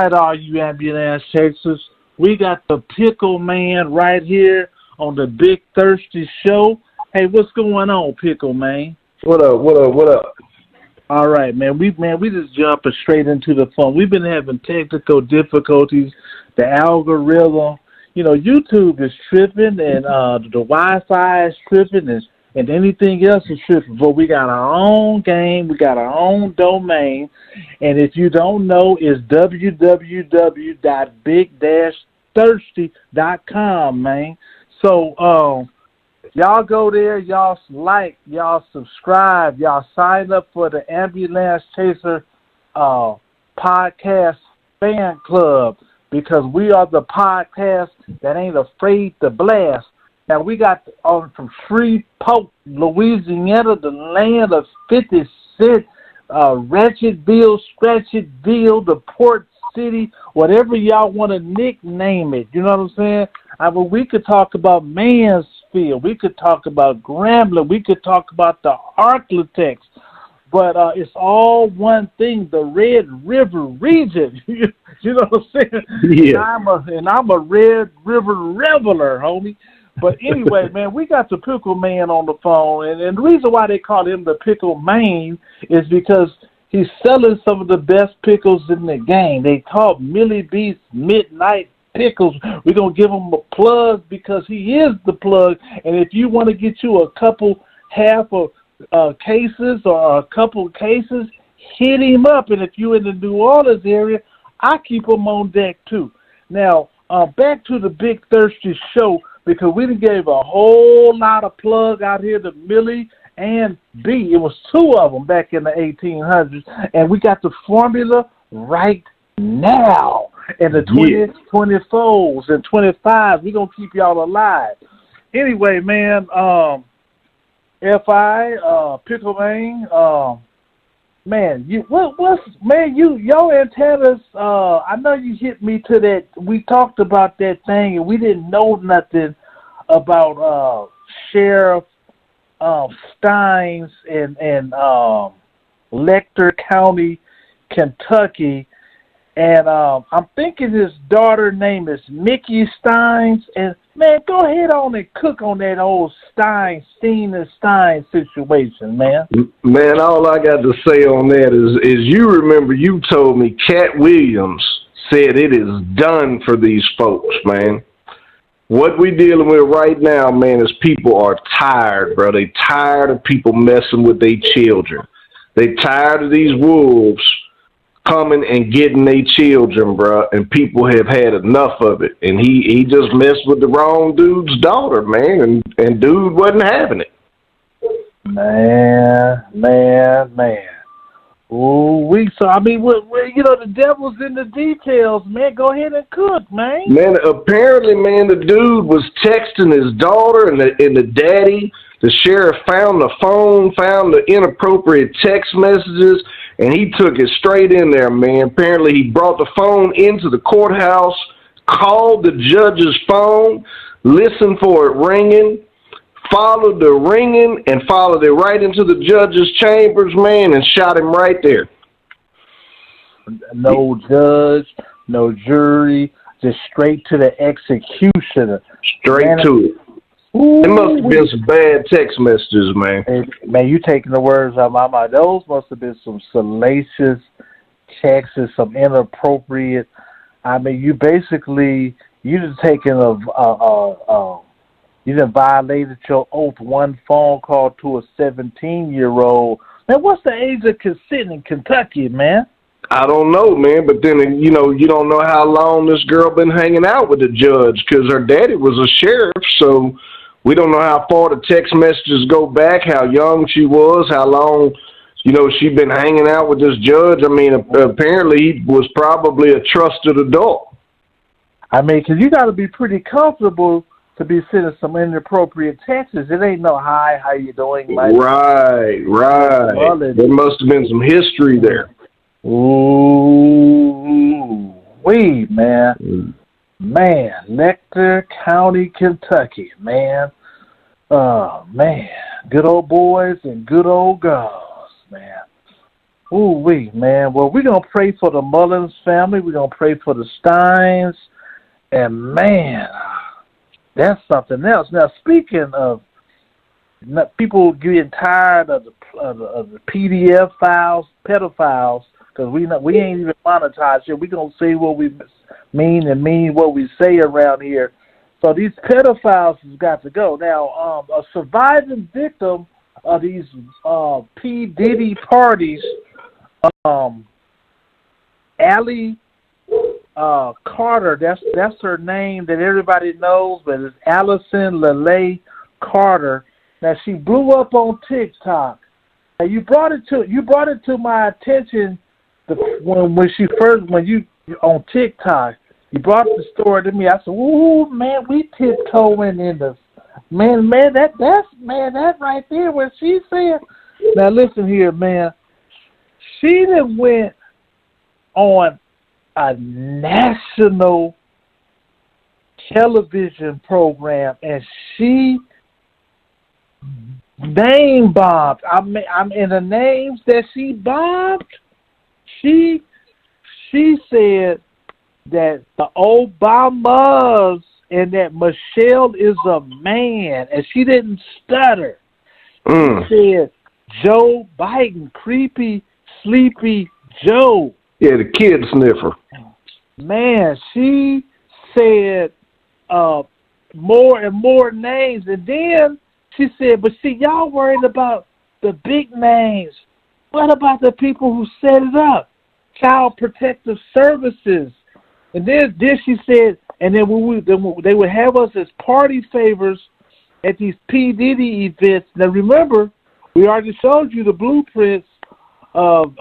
right, all you ambulance chasers. We got the Pickle Man right here on the Big Thirsty Show. Hey, what's going on, Pickle Man? What up? All right, man. We just jumping straight into the phone. We've been having technical difficulties. The algorithm, YouTube is tripping, and the Wi-Fi is tripping, and anything else is tripping. But we got our own game. We got our own domain. And if you don't know, it's www.big-thirsty.com, man. So, y'all go there, y'all like, y'all subscribe, y'all sign up for the Ambulance Chaser podcast fan club, because we are the podcast that ain't afraid to blast. Now, we got from Shreveport, Louisiana, the land of 50 Cent, Wretchedville, Scratchedville, the Port City, whatever y'all want to nickname it. You know what I'm saying? We could talk about Mansfield. We could talk about Grambling. We could talk about the Architects. But it's all one thing, the Red River region. You know what I'm saying? Yeah. And I'm a Red River reveler, homie. But anyway, man, we got the Pickle Man on the phone. And the reason why they call him the Pickle Man is because he's selling some of the best pickles in the game. They call Millie B's Midnight Pickles. We're going to give him a plug because he is the plug. And if you want to get you a couple half of cases or a couple cases, hit him up. And if you're in the New Orleans area, I keep them on deck too. Now, back to the Big Thirsty Show, because we done gave a whole lot of plug out here to Millie and B. It was two of them back in the 1800s, and we got the formula right now. And the 24s and 25s, we're going to keep y'all alive. Anyway, man, Pickle Man, man, your antennas, I know you hit me to that. We talked about that thing, and we didn't know nothing about Sheriff Stines in Lecter County, Kentucky. And I'm thinking his daughter name is Mickey Stines. And, man, go ahead on and cook on that old Stines situation, man. Man, all I got to say on that is you remember you told me Katt Williams said it is done for these folks, man. What we dealing with right now, man, is people are tired, bro. They tired of people messing with their children. They tired of these wolves coming and getting their children, bro, and people have had enough of it. And he just messed with the wrong dude's daughter, man, and dude wasn't having it. Man. Ooh, the devil's in the details, man. Go ahead and cook, man. Man, apparently, man, the dude was texting his daughter, and the daddy, the sheriff, found the phone, found the inappropriate text messages, and he took it straight in there, man. Apparently, he brought the phone into the courthouse, called the judge's phone, listened for it ringing, followed the ringing, and followed it right into the judge's chambers, man, and shot him right there. No judge, no jury, just straight to the executioner. Straight to it. It must have been some bad text messages, man. Man, you taking the words out of my mouth. Those must have been some salacious texts, some inappropriate. I mean, you just taken you done violated your oath. One phone call to a 17-year-old. Man, what's the age of consent in Kentucky, man? I don't know, man, but then, you don't know how long this girl been hanging out with the judge, because her daddy was a sheriff, so we don't know how far the text messages go back, how young she was, how long, she been hanging out with this judge. I mean, apparently he was probably a trusted adult. I mean, because you got to be pretty comfortable to be sending some inappropriate texts. It ain't no hi, how you doing? Right. There must have been some history there. Ooh, man. Man, Lecter County, Kentucky, man. Man. Good old boys and good old girls, man. Ooh-wee, man. Well, we're going to pray for the Mullins family. We're going to pray for the Stines. And, man, that's something else. Now, speaking of people getting tired of the PDF files, pedophiles, because we ain't even monetized here. We're going to say what we mean and mean what we say around here. So these pedophiles has got to go. Now, a surviving victim of these P. Diddy parties, Allie Carter, that's her name that everybody knows, but it's Allison Lele Carter. Now she blew up on TikTok. Now you brought it to my attention when you on TikTok. You brought the story to me. I said, "Ooh, man, we tiptoeing in the man. That right there. What she said." Now listen here, man. She done went on a national television program and she name bombed. I'm in the names that she bombed. She said that the Obamas and that Michelle is a man, and she didn't stutter. She said Joe Biden, creepy, sleepy Joe. Yeah, the kid sniffer. Man, she said more and more names, and then she said, but see, y'all worried about the big names. What about the people who set it up? Child Protective Services. And then she said, and then they would have us as party favors at these P. Diddy events. Now remember, we already showed you the blueprints of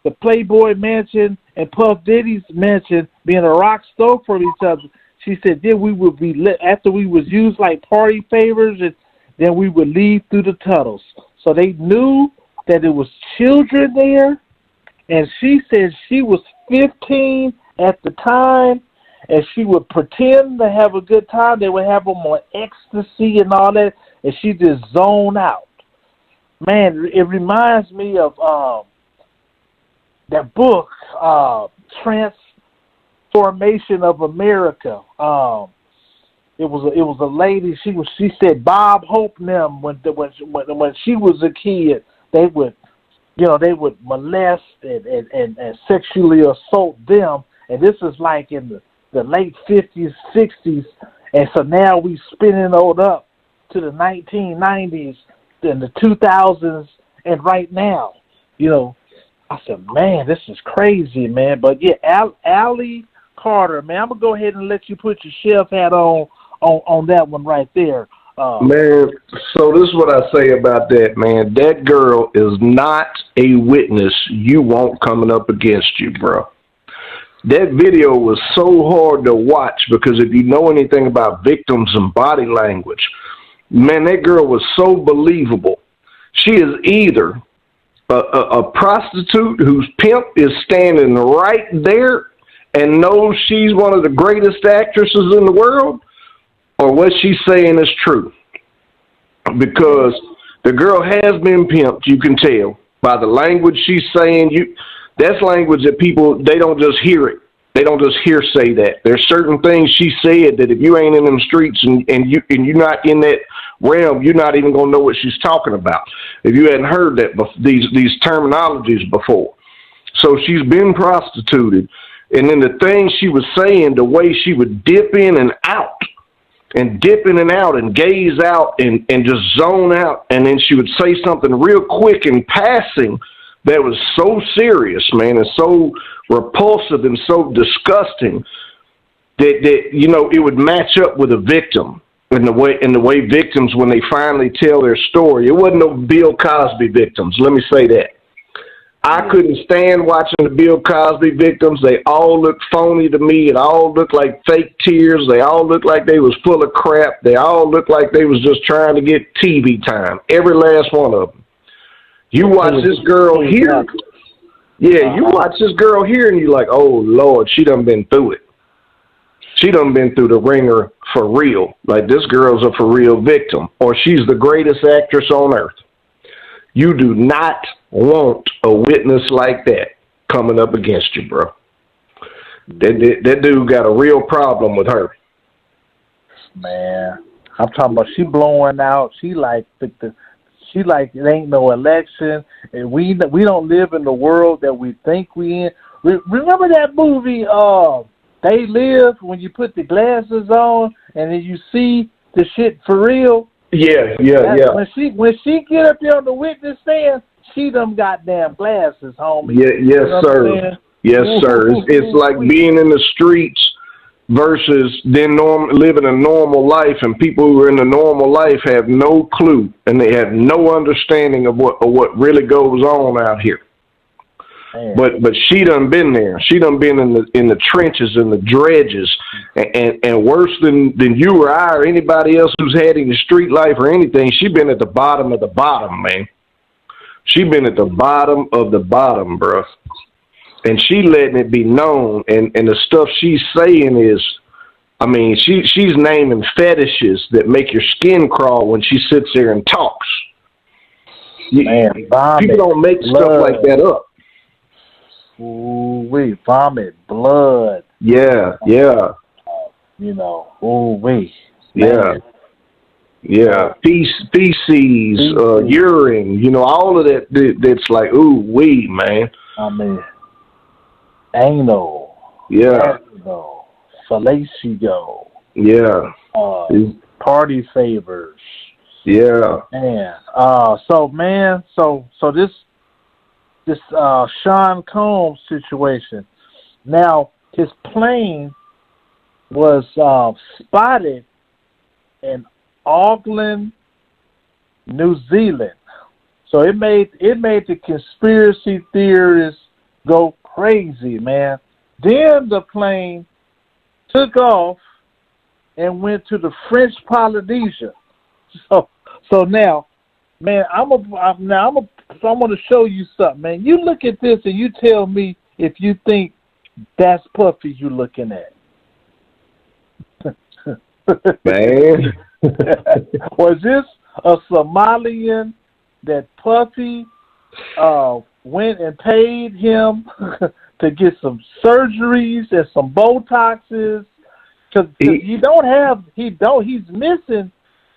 the Playboy Mansion and Puff Diddy's mansion being a rock stove for each other. She said then we would be after we was used like party favors, and then we would leave through the tunnels. So they knew that there was children there, and she said she was 15 at the time, and she would pretend to have a good time. They would have them on ecstasy and all that, and she just zone out. Man, it reminds me of that book, Transformation of America. It was a lady. She said Bob Hope and them when she was a kid, they would molest and sexually assault them. And this is like in the late 50s, 60s. And so now we spinning it up to the 1990s and the 2000s. And right now, I said, man, this is crazy, man. But yeah, Allie Carter, man, I'm going to go ahead and let you put your chef hat on that one right there. Man, so this is what I say about that, man. That girl is not a witness you want coming up against you, bro. That video was so hard to watch because if you know anything about victims and body language, man, that girl was so believable. She is either a prostitute whose pimp is standing right there and knows she's one of the greatest actresses in the world, or what she's saying is true. Because the girl has been pimped, you can tell by the language she's saying. That's language that people, they don't just hear it. They don't just say that. There's certain things she said that if you ain't in them streets and you're not in that realm, you're not even gonna know what she's talking about if you hadn't heard that these terminologies before. So she's been prostituted, and then the things she was saying, the way she would dip in and out and gaze out and just zone out, and then she would say something real quick in passing that was so serious, man, and so repulsive and so disgusting that it would match up with a victim in the way victims, when they finally tell their story. It wasn't no Bill Cosby victims, let me say that. I couldn't stand watching the Bill Cosby victims. They all looked phony to me. It all looked like fake tears. They all looked like they was full of crap. They all looked like they was just trying to get TV time. Every last one of them. You watch this girl here. Yeah, you watch this girl here and you're like, oh, Lord, she done been through it. She done been through the ringer for real. Like, this girl's a for real victim. Or she's the greatest actress on earth. You do not want a witness like that coming up against you, bro. That dude got a real problem with her. Man, I'm talking about she blowing out. She like it ain't no election, and we don't live in the world that we think we in. Remember that movie, They Live, when you put the glasses on and then you see the shit for real? Yeah. When she get up there on the witness stand, she them goddamn glasses, homie. Yeah, yes, sir. Yes, sir. It's like being in the streets versus then living a normal life, and people who are in a normal life have no clue and they have no understanding of what really goes on out here. Man. But she done been there. She done been in the trenches and the dredges, and worse than you or I or anybody else who's had any street life or anything. She been at the bottom of the bottom, man. She been at the bottom of the bottom, bro. And she letting it be known, and the stuff she's saying is, I mean, she's naming fetishes that make your skin crawl when she sits there and talks. Man, people don't make stuff like that up. Ooh, we vomit blood. Yeah. You know, ooh, we. Yeah. Feces, urine, you know, all of that's like, ooh, we, man. I mean, anal. Yeah. Anal, fellatio. Yeah. Party favors. Yeah. Man. So this Sean Combs situation. Now, his plane was spotted in Auckland, New Zealand. So it made the conspiracy theorists go crazy, man. Then the plane took off and went to the French Polynesia. So now, man, I'm going to show you something, man. You look at this and you tell me if you think that's Puffy you looking at. Man. Was this a Somalian that Puffy went and paid him to get some surgeries and some Botoxes? Because he's missing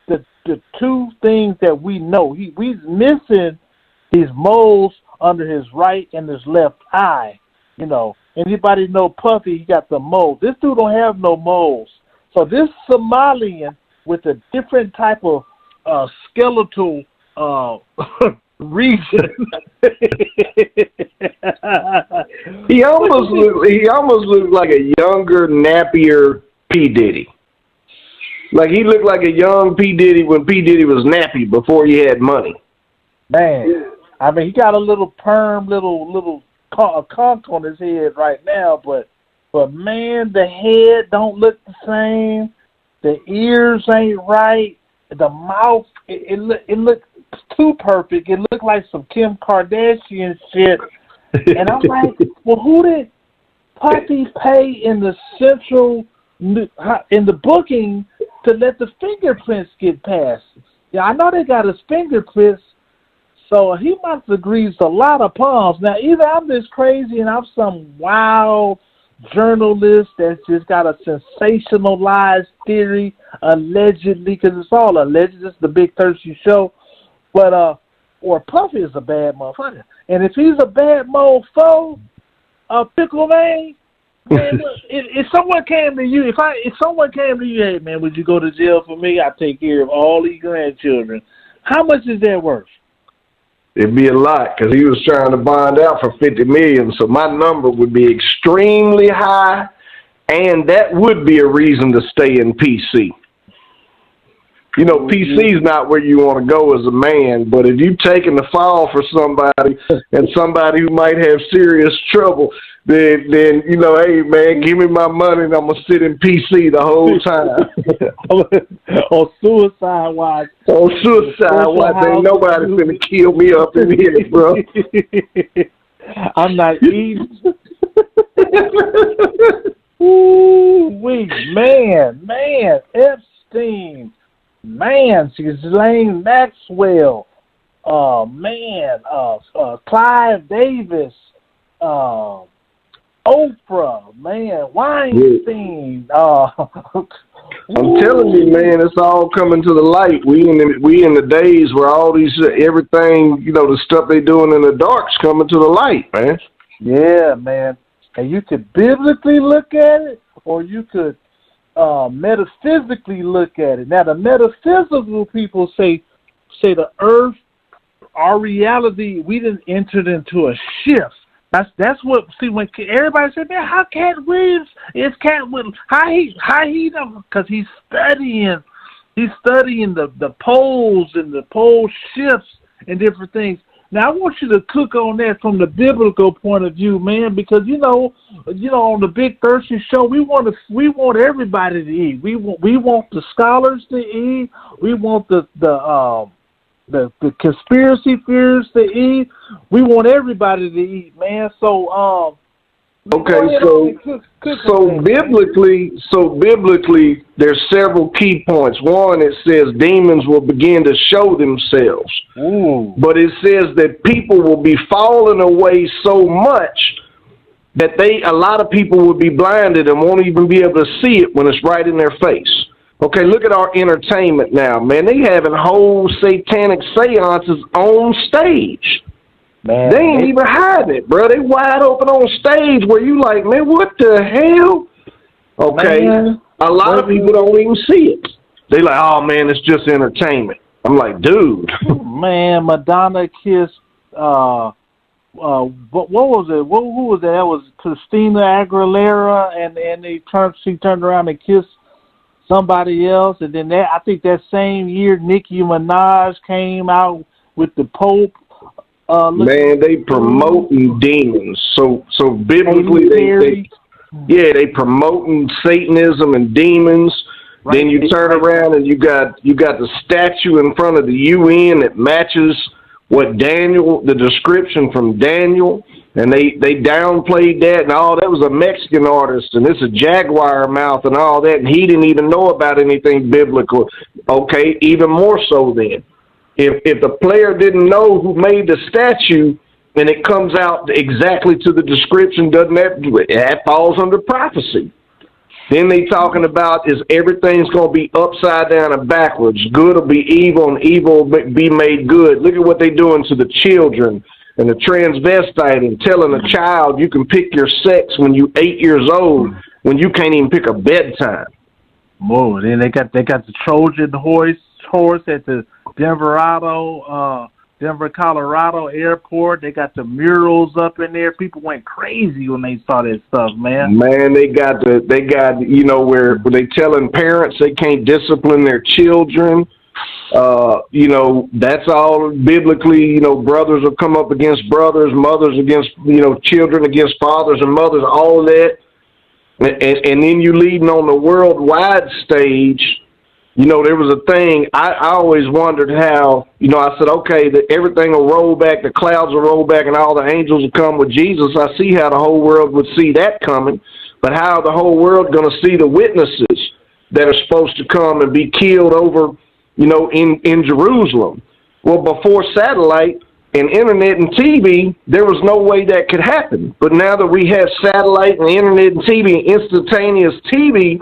the two things that we know. He's missing these moles under his right and his left eye. You know, anybody know Puffy, he got the moles. This dude don't have no moles. So this Somalian with a different type of skeletal region. He almost looked like a younger, nappier P. Diddy. Like he looked like a young P. Diddy when P. Diddy was nappy before he had money. Man, I mean, he got a little perm, little conch on his head right now, but man, the head don't look the same. The ears ain't right. The mouth, it looked too perfect. It looked like some Kim Kardashian shit. And I'm like, well, who did Puffy pay in the booking to let the fingerprints get passed? Yeah, I know they got his fingerprints, so he must have greased a lot of palms. Now, either I'm this crazy and I'm some wild journalist that's just got a sensationalized theory, allegedly, because it's all alleged. It's the big thirsty show. But, or Puffy is a bad motherfucker. And if he's a bad mofo, Pickle Man, if someone came to you, if someone came to you, hey, man, would you go to jail for me? I take care of all these grandchildren. How much is that worth? It'd be a lot because he was trying to bond out for $50 million, so my number would be extremely high, and that would be a reason to stay in PC. You know, PC's not where you want to go as a man, but if you're taking the fall for somebody and somebody who might have serious trouble, then you know, hey, man, give me my money and I'm going to sit in PC the whole time. On suicide watch. On suicide watch. Ain't nobody finna kill me up in here, bro. I'm not eating. Ooh, man, Epstein. Man, Ghislaine Maxwell, Clive Davis, Oprah, man, Weinstein. I'm telling you, man, it's all coming to the light. We in the days where all these everything, the stuff they doing in the dark's coming to the light, man. Yeah, man. And you could biblically look at it, or you could metaphysically look at it. Now, the metaphysical people say the earth, our reality, we didn't enter into a shift. That's what. See, when everybody said, "Man, how Katt Williams is Katt Williams? How he know?" Because he's studying the poles and the pole shifts and different things. Now, I want you to cook on that from the biblical point of view, man, because on the Big Thirsty Show, we want everybody to eat. We want the scholars to eat. We want the conspiracy theorists to eat. We want everybody to eat, man. So biblically, there's several key points. One, it says demons will begin to show themselves. Ooh. But it says that people will be falling away so much that a lot of people will be blinded and won't even be able to see it when it's right in their face. Okay, look at our entertainment now, man. They having whole satanic seances on stage. Man, they ain't even hiding it, bro. They wide open on stage where you like, man, what the hell? Okay, man, a lot of people don't even see it. They like, oh, man, it's just entertainment. I'm like, dude. Man, Madonna kissed, what was it? Who was that? That was Christina Aguilera, and she turned around and kissed somebody else. And then I think that same year, Nicki Minaj came out with the Pope. Man, they promoting demons. So biblically, they promoting Satanism and demons. Right. Then you turn around and you got the statue in front of the UN that matches what the description from Daniel, and they downplayed that and all. That was a Mexican artist, and it's a jaguar mouth and all that, and he didn't even know about anything biblical. Okay, even more so then. If the player didn't know who made the statue and it comes out exactly to the description, that falls under prophecy. Then they talking about is everything's going to be upside down and backwards. Good will be evil and evil will be made good. Look at what they're doing to the children and the transvestite and telling a child you can pick your sex when you're 8 years old when you can't even pick a bedtime. Whoa, then they got the Trojan horse at the Denver, Colorado airport. They got the murals up in there. People went crazy when they saw that stuff, man. Man, they got where they telling parents they can't discipline their children. That's all biblically, brothers will come up against brothers, mothers against, children against fathers and mothers, all that. And then you leading on the worldwide stage. There was a thing, I always wondered how, I said, okay, everything will roll back, the clouds will roll back, and all the angels will come with Jesus. I see how the whole world would see that coming, but how the whole world going to see the witnesses that are supposed to come and be killed over, in Jerusalem? Well, before satellite and internet and TV, there was no way that could happen. But now that we have satellite and internet and TV, instantaneous TV,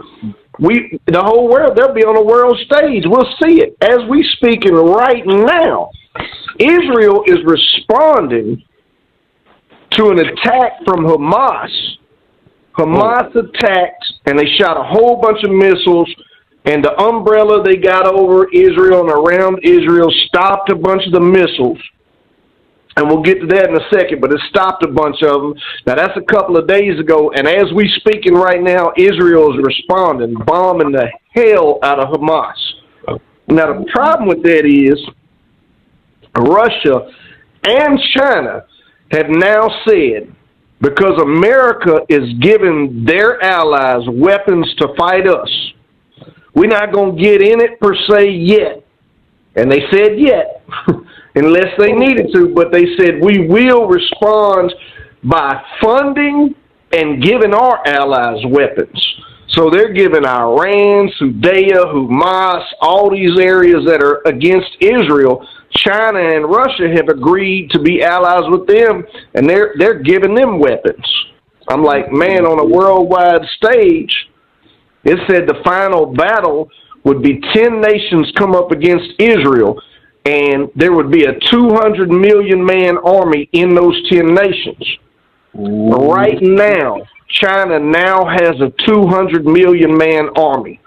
the whole world, they'll be on a world stage. We'll see it. As we speaking right now, Israel is responding to an attack from Hamas. Hamas attacked, and they shot a whole bunch of missiles, and the umbrella they got over Israel and around Israel stopped a bunch of the missiles. And we'll get to that in a second, but it stopped a bunch of them. Now, that's a couple of days ago, and as we speaking right now, Israel is responding, bombing the hell out of Hamas. Now, the problem with that is Russia and China have now said, because America is giving their allies weapons to fight us, we're not going to get in it per se yet. And they said yet. Unless they needed to, but they said we will respond by funding and giving our allies weapons. So they're giving Iran, Judea, Hamas, all these areas that are against Israel. China and Russia have agreed to be allies with them, and they're giving them weapons. I'm like, man, on a worldwide stage, it said the final battle would be 10 nations come up against Israel, and there would be a 200 million man army in those 10 nations. Ooh. Right now, China now has a 200 million man army.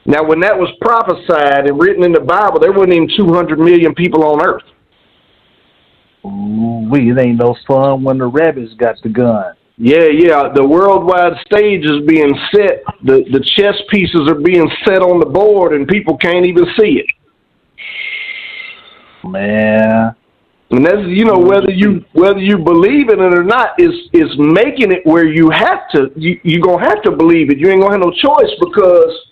Now, when that was prophesied and written in the Bible, there wasn't even 200 million people on earth. Ooh, it ain't no fun when the rabbits got the gun. Yeah. The worldwide stage is being set. The chess pieces are being set on the board, and people can't even see it. Man. And that's, whether you believe in it or not, is making it where you have to. You're gonna have to believe it. You ain't gonna have no choice because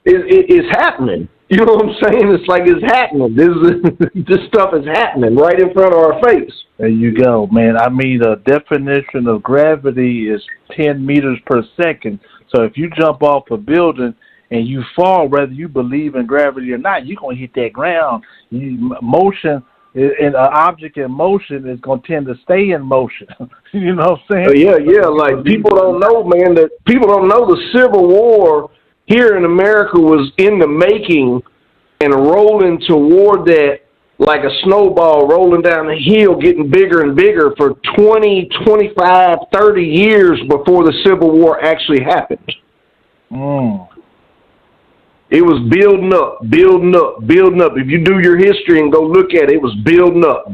it's happening. You know what I'm saying? It's like it's happening. This stuff is happening right in front of our face. There you go, man. I mean, the definition of gravity is 10 meters per second. So if you jump off a building and you fall, whether you believe in gravity or not, you're going to hit that ground. Motion, an object in motion is going to tend to stay in motion. You know what I'm saying? Yeah. Like, people don't know, man, that people don't know the Civil War here in America was in the making and rolling toward that like a snowball rolling down the hill, getting bigger and bigger for 20, 25, 30 years before the Civil War actually happened. It was building up. If you do your history and go look at it, it was building up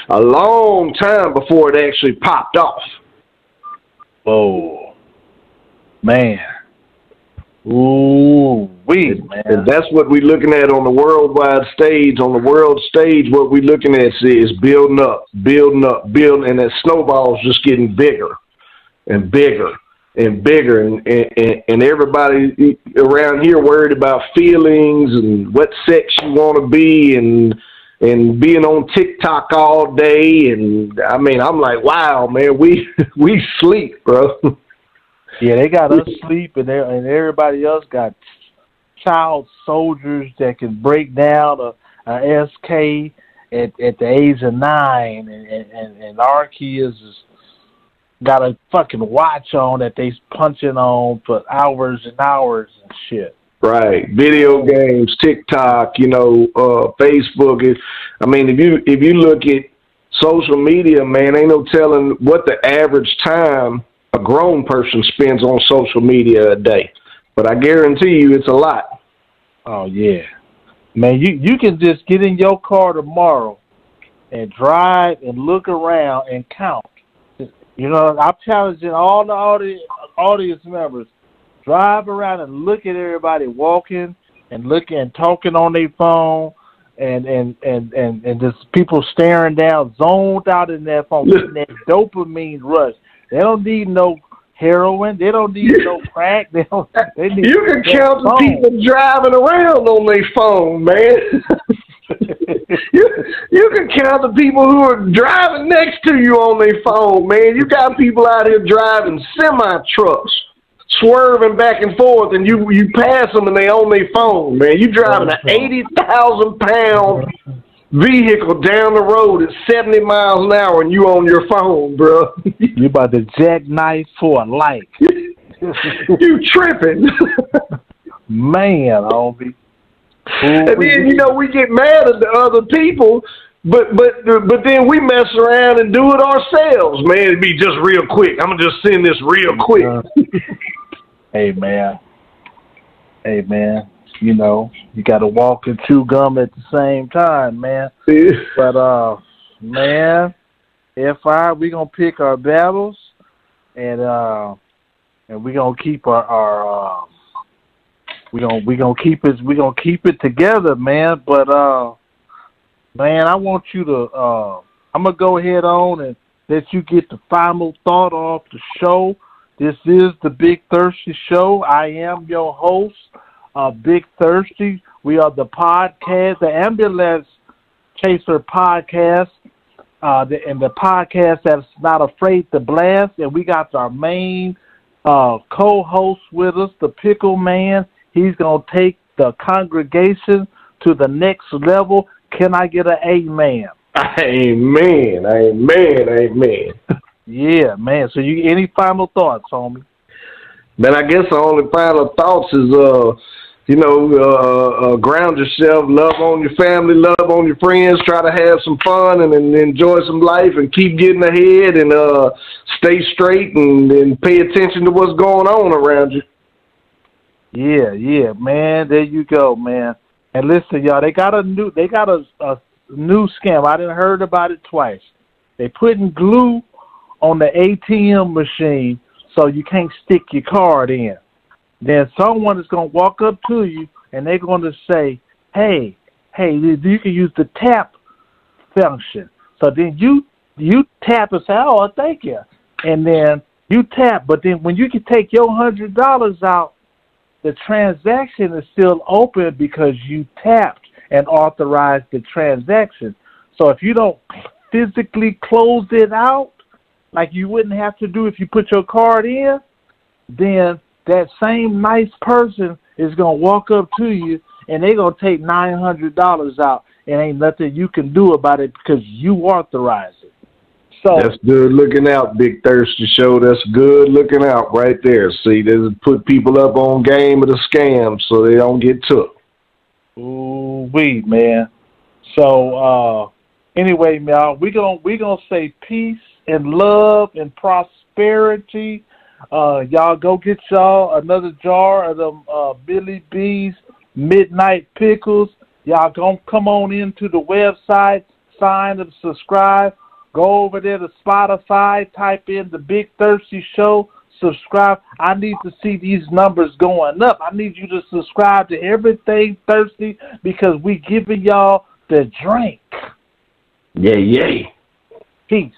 a long time before it actually popped off. Oh. Man. Ooh, man. And that's what we're looking at on the worldwide stage. On the world stage, what we're looking at is building up, and that snowball's just getting bigger and bigger and bigger. And everybody around here worried about feelings and what sex you want to be and being on TikTok all day. And I mean, I'm like, wow, man, we sleep, bro. Yeah, they got us sleep, and everybody else got child soldiers that can break down a SK at the age of 9, and our kids got a fucking watch on that they punching on for hours and hours and shit. Right, video games, TikTok, Facebook. I mean, if you look at social media, man, ain't no telling what the average time a grown person spends on social media a day, but I guarantee you it's a lot. Oh yeah, man, you can just get in your car tomorrow and drive and look around and count. I'm challenging all the audience members, drive around and look at everybody walking and looking and talking on their phone and just people staring down, zoned out in their phone, getting that dopamine rush. They don't need no heroin. They don't need no crack. They need you can count the people driving around on their phone, man. you can count the people who are driving next to you on their phone, man. You got people out here driving semi-trucks, swerving back and forth, and you pass them and they on their phone, man. You driving an 80,000-pound vehicle down the road at 70 miles an hour and you on your phone, bro. You about to jackknife for a like. You tripping. Man, Harvey. And then, we get mad at the other people, but then we mess around and do it ourselves, man. It'd be just real quick. I'm going to just send this real quick. Hey, man. You got to walk and chew gum at the same time, man. Yeah. But, man, we going to pick our battles, and we going to keep our we gonna keep it together, man. But, man, I want you to, I'm going to go ahead on and let you get the final thought off the show. This is the Big Thirsty Show. I am your host, Big Thirsty. We are the podcast, the Ambulance Chaser podcast, and the podcast that's not afraid to blast. And we got our main co-host with us, the Pickle Man. He's going to take the congregation to the next level. Can I get an amen? Amen, amen, amen. Yeah, man. So any final thoughts, homie? Man, I guess the only final thoughts is, ground yourself, love on your family, love on your friends, try to have some fun and enjoy some life and keep getting ahead and stay straight and pay attention to what's going on around you. Yeah, man. There you go, man. And listen, y'all, they got a new scam. I done heard about it twice. They putting glue on the ATM machine so you can't stick your card in. Then someone is going to walk up to you and they're going to say, hey, you can use the tap function. So then you tap and say, oh, thank you. And then you tap, but then when you can take your $100 out, the transaction is still open because you tapped and authorized the transaction. So if you don't physically close it out, like you wouldn't have to do if you put your card in, then that same nice person is going to walk up to you and they're going to take $900 out and ain't nothing you can do about it because you authorized it. So that's good looking out, Big Thirsty Show. That's good looking out right there. See, they put people up on game of the scam so they don't get took. Ooh, man. So anyway, y'all, we gonna say peace and love and prosperity. Y'all go get y'all another jar of them Billy B's Midnight Pickles. Y'all gonna come on into the website, sign and subscribe. Go over there to Spotify, type in the Big Thirsty Show, subscribe. I need to see these numbers going up. I need you to subscribe to Everything Thirsty because we giving y'all the drink. Yay. Peace.